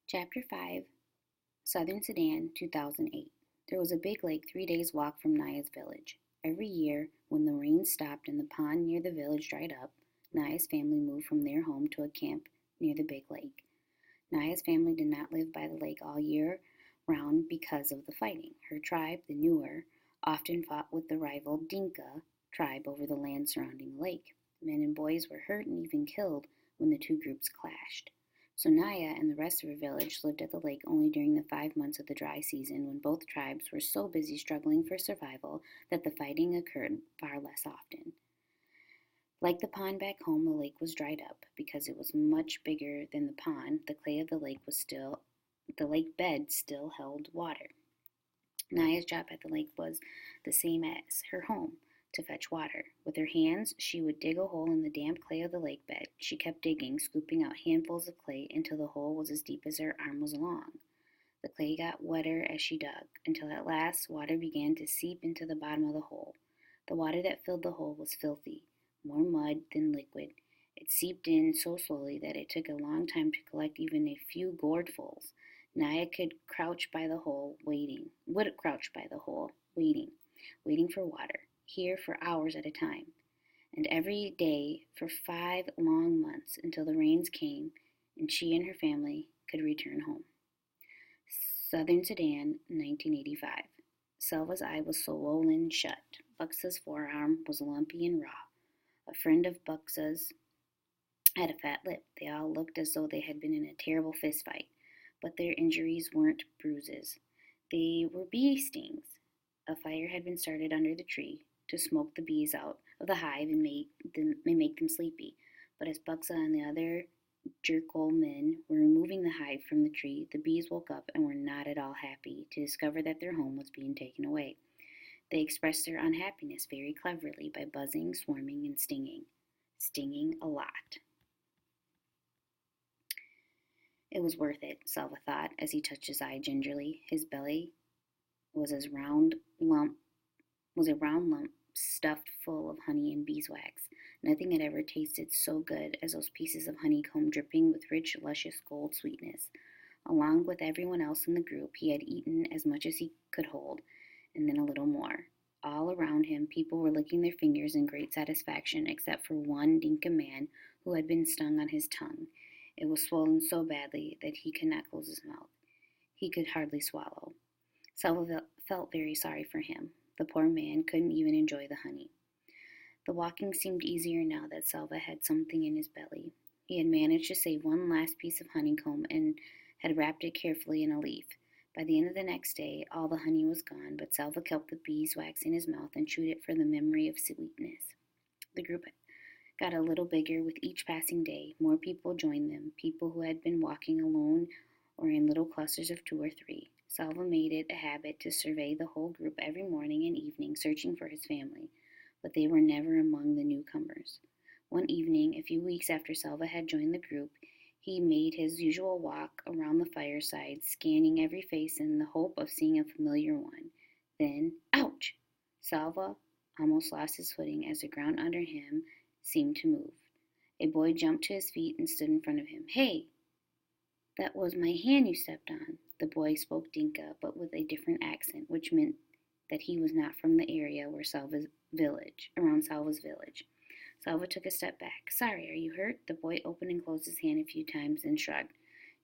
Chapter 5, Southern Sudan, 2008. There was a big lake 3 days' walk from Naya's village. Every year, when the rain stopped and the pond near the village dried up, Naya's family moved from their home to a camp near the big lake. Naya's family did not live by the lake all year round because of the fighting. Her tribe, the Nuer, often fought with the rival Dinka tribe over the land surrounding the lake. Men and boys were hurt and even killed when the two groups clashed. So Naya and the rest of her village lived at the lake only during the 5 months of the dry season when both tribes were so busy struggling for survival that the fighting occurred far less often. Like the pond back home, the lake was dried up. Because it was much bigger than the pond, the clay of the lake bed still held water. Naya's job at the lake was the same as her home, to fetch water. With her hands, she would dig a hole in the damp clay of the lake bed. She kept digging, scooping out handfuls of clay until the hole was as deep as her arm was long. The clay got wetter as she dug, until at last water began to seep into the bottom of the hole. The water that filled the hole was filthy, more mud than liquid. It seeped in so slowly that it took a long time to collect even a few gourdfuls. Naya would crouch by the hole, waiting, waiting for water, here for hours at a time, and every day for 5 long months until the rains came and she and her family could return home. Southern Sudan, 1985. Selva's eye was swollen shut. Buxa's forearm was lumpy and raw. A friend of Buxa's had a fat lip. They all looked as though they had been in a terrible fist fight, but their injuries weren't bruises. They were bee stings. A fire had been started under the tree to smoke the bees out of the hive and make them sleepy. But as Buxa and the other Jerkol men were removing the hive from the tree, the bees woke up and were not at all happy to discover that their home was being taken away. They expressed their unhappiness very cleverly by buzzing, swarming, and stinging. Stinging a lot. It was worth it, Selva thought, as he touched his eye gingerly. His belly was a round lump stuffed full of honey and beeswax. Nothing had ever tasted so good as those pieces of honeycomb dripping with rich, luscious gold sweetness. Along with everyone else in the group, he had eaten as much as he could hold, and then a little more. All around him, people were licking their fingers in great satisfaction, except for one Dinka man who had been stung on his tongue. It was swollen so badly that he could not close his mouth. He could hardly swallow. Selva felt very sorry for him. The poor man couldn't even enjoy the honey. The walking seemed easier now that Selva had something in his belly. He had managed to save one last piece of honeycomb and had wrapped it carefully in a leaf. By the end of the next day, all the honey was gone, but Selva kept the beeswax in his mouth and chewed it for the memory of sweetness. The group got a little bigger with each passing day. More people joined them, people who had been walking alone or in little clusters of 2 or 3. Selva made it a habit to survey the whole group every morning and evening, searching for his family, but they were never among the newcomers. One evening, a few weeks after Selva had joined the group, he made his usual walk around the fireside, scanning every face in the hope of seeing a familiar one. Then, ouch! Selva almost lost his footing as the ground under him seemed to move. A boy jumped to his feet and stood in front of him. "Hey, that was my hand you stepped on." The boy spoke Dinka, but with a different accent, which meant that he was not from the area around Salva's village. Salva took a step back. "Sorry, are you hurt?" The boy opened and closed his hand a few times and shrugged.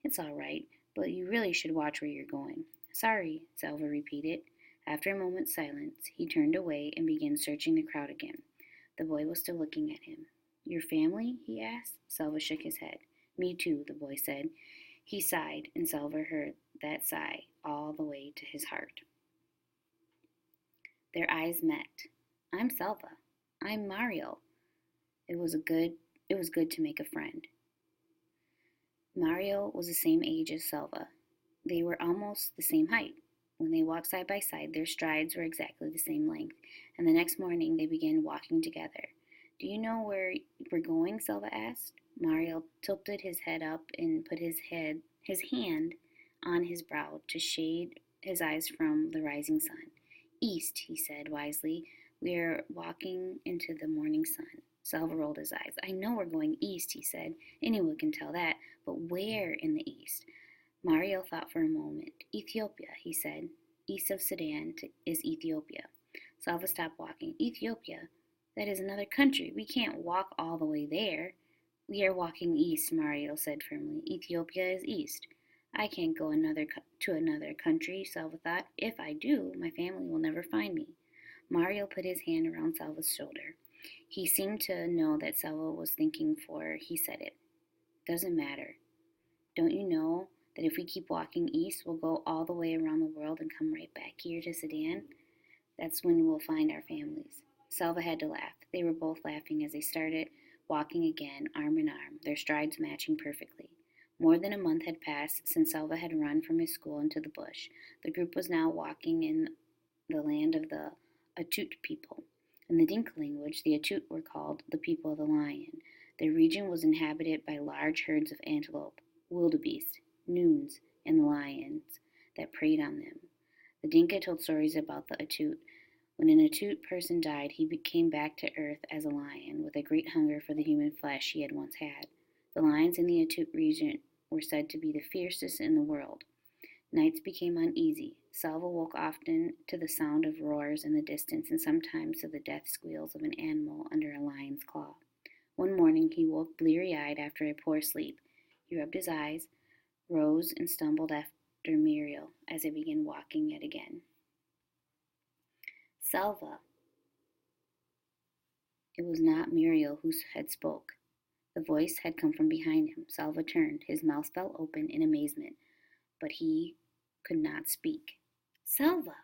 "It's all right, but you really should watch where you're going." "Sorry," Salva repeated. After a moment's silence, he turned away and began searching the crowd again. The boy was still looking at him. "Your family?" he asked. Salva shook his head. "Me too," the boy said. He sighed, and Salva heard that sigh all the way to his heart. Their eyes met. "I'm Salva." "I'm Mario." It was good to make a friend. Mario was the same age as Salva. They were almost the same height. When they walked side by side, their strides were exactly the same length, and the next morning they began walking together. "Do you know where we're going?" Salva asked. Mario tilted his head up and put his hand on his brow to shade his eyes from the rising sun. "East," he said wisely. "We are walking into the morning sun." Salva rolled his eyes. "I know we're going east," he said. "Anyone can tell that, but where in the east?" Mario thought for a moment. Ethiopia, he said. East of Sudan is Ethiopia. Salva stopped walking. Ethiopia? That is another country. We can't walk all the way there. We are walking east, Mario said firmly. Ethiopia is east. I can't go to another country, Salva thought. If I do, my family will never find me. Mario put his hand around Salva's shoulder. He seemed to know that Salva was thinking, for he said it. Doesn't matter. Don't you know that if we keep walking east, we'll go all the way around the world and come right back here to Sudan? That's when we'll find our families. Salva had to laugh. They were both laughing as they started walking again, arm in arm, their strides matching perfectly. More than a month had passed since Salva had run from his school into the bush. The group was now walking in the land of the Atut people. In the Dinka language, the Atut were called the people of the lion. Their region was inhabited by large herds of antelope, wildebeest, noons, and the lions that preyed on them. The Dinka told stories about the Atut. When an Atut person died, he came back to earth as a lion, with a great hunger for the human flesh he had once had. The lions in the Atut region were said to be the fiercest in the world. Nights became uneasy. Salva woke often to the sound of roars in the distance and sometimes to the death squeals of an animal under a lion's claw. One morning he woke bleary-eyed after a poor sleep. He rubbed his eyes, rose, and stumbled after Muriel as they began walking yet again. Salva. It was not Muriel who had spoke. The voice had come from behind him. Salva turned. His mouth fell open in amazement, but he could not speak. Salva!